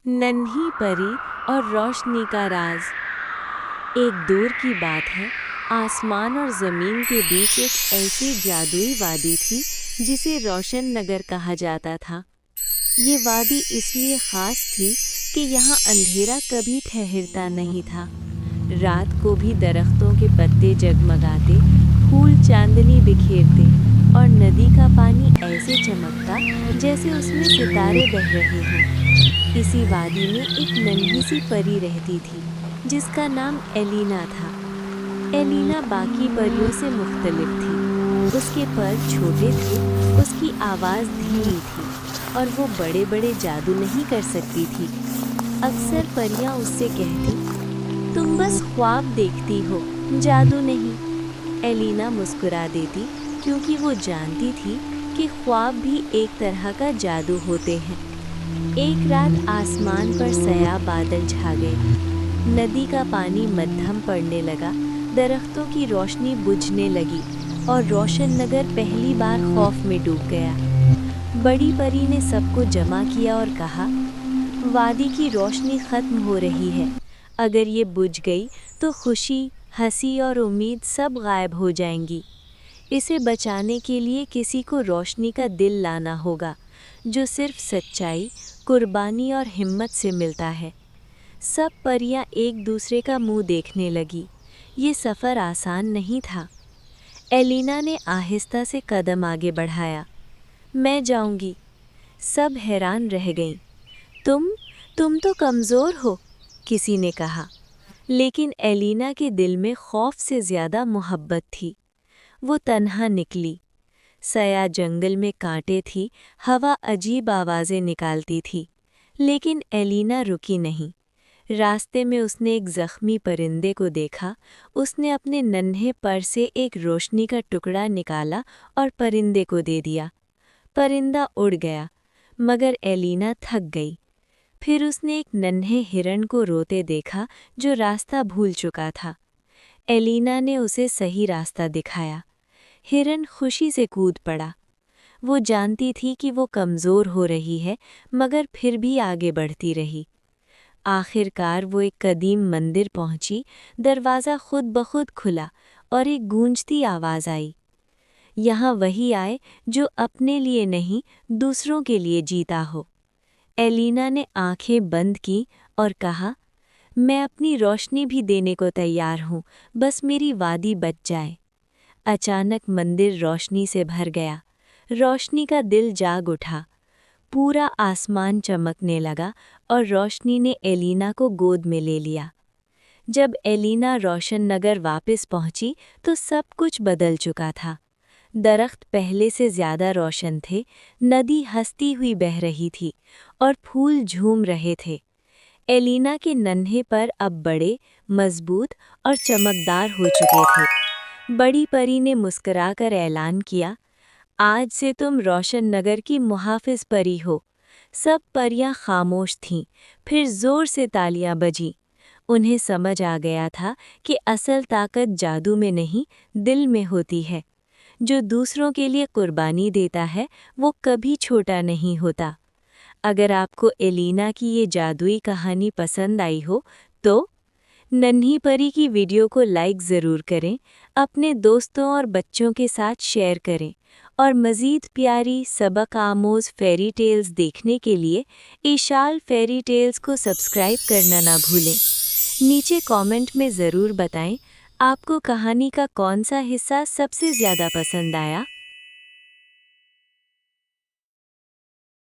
नन्ही परी और रोशनी का राज। एक दूर की बात है, आसमान और ज़मीन के बीच एक ऐसी जादुई वादी थी जिसे रोशन नगर कहा जाता था। ये वादी इसलिए ख़ास थी कि यहाँ अंधेरा कभी ठहरता नहीं था। रात को भी दरख्तों के पत्ते जगमगाते, फूल चांदनी बिखेरते और नदी का पानी ऐसे चमकता जैसे उसमें सितारे बह रहे हों। इसी वादी में एक नन्ही सी परी रहती थी जिसका नाम एलिना था। एलिना बाकी परियों से मुख्तलिफ थी। उसके पर छोटे थे, उसकी आवाज़ धीमी थी और वो बड़े बड़े जादू नहीं कर सकती थी। अक्सर परियां उससे कहती, तुम बस ख्वाब देखती हो, जादू नहीं। एलिना मुस्कुरा देती क्योंकि वो जानती थी कि ख्वाब भी एक तरह का जादू होते हैं। एक रात आसमान पर सया बादल छा गए। नदी का पानी मद्धम पड़ने लगा, दरख्तों की रोशनी बुझने लगी और रोशन नगर पहली बार खौफ में डूब गया। बड़ी परी ने सबको जमा किया और कहा, वादी की रोशनी ख़त्म हो रही है। अगर ये बुझ गई तो खुशी, हंसी और उम्मीद सब गायब हो जाएंगी। इसे बचाने के लिए किसी को रोशनी का दिल लाना होगा, जो सिर्फ सच्चाई, कुर्बानी और हिम्मत से मिलता है। सब परियां एक दूसरे का मुंह देखने लगी। ये सफ़र आसान नहीं था। एलिना ने आहिस्ता से कदम आगे बढ़ाया। मैं जाऊंगी। सब हैरान रह गईं। तुम तो कमज़ोर हो, किसी ने कहा। लेकिन एलिना के दिल में खौफ से ज़्यादा मोहब्बत थी। वो तन्हा निकली। सया जंगल में कांटे थी, हवा अजीब आवाज़ें निकालती थी, लेकिन एलिना रुकी नहीं। रास्ते में उसने एक ज़ख्मी परिंदे को देखा। उसने अपने नन्हे पर से एक रोशनी का टुकड़ा निकाला और परिंदे को दे दिया। परिंदा उड़ गया, मगर एलिना थक गई। फिर उसने एक नन्हे हिरण को रोते देखा जो रास्ता भूल चुका था। एलिना ने उसे सही रास्ता दिखाया। हिरन खुशी से कूद पड़ा। वो जानती थी कि वो कमज़ोर हो रही है, मगर फिर भी आगे बढ़ती रही। आखिरकार वो एक कदीम मंदिर पहुंची। दरवाज़ा खुद ब खुद खुला और एक गूंजती आवाज़ आई, यहाँ वही आए जो अपने लिए नहीं, दूसरों के लिए जीता हो। एलिना ने आंखें बंद की और कहा, मैं अपनी रोशनी भी देने को तैयार हूँ, बस मेरी वादी बच जाए। अचानक मंदिर रोशनी से भर गया। रोशनी का दिल जाग उठा। पूरा आसमान चमकने लगा और रोशनी ने एलिना को गोद में ले लिया। जब एलिना रोशन नगर वापस पहुंची तो सब कुछ बदल चुका था। दरख्त पहले से ज़्यादा रोशन थे, नदी हंसती हुई बह रही थी और फूल झूम रहे थे। एलिना के नन्हे पर अब बड़े, मजबूत और चमकदार हो चुके थे। बड़ी परी ने मुस्कुराकर ऐलान किया, आज से तुम रोशन नगर की मुहाफ़िज़ परी हो। सब परियां खामोश थीं, फिर ज़ोर से तालियां बजीं। उन्हें समझ आ गया था कि असल ताकत जादू में नहीं, दिल में होती है। जो दूसरों के लिए कुर्बानी देता है, वो कभी छोटा नहीं होता। अगर आपको एलिना की ये जादुई कहानी पसंद आई हो तो नन्ही परी की वीडियो को लाइक ज़रूर करें, अपने दोस्तों और बच्चों के साथ शेयर करें और मज़ीद प्यारी सबक आमोज़ फेरी टेल्स देखने के लिए ईशाल फेरी टेल्स को सब्सक्राइब करना ना भूलें। नीचे कमेंट में ज़रूर बताएं आपको कहानी का कौन सा हिस्सा सबसे ज़्यादा पसंद आया।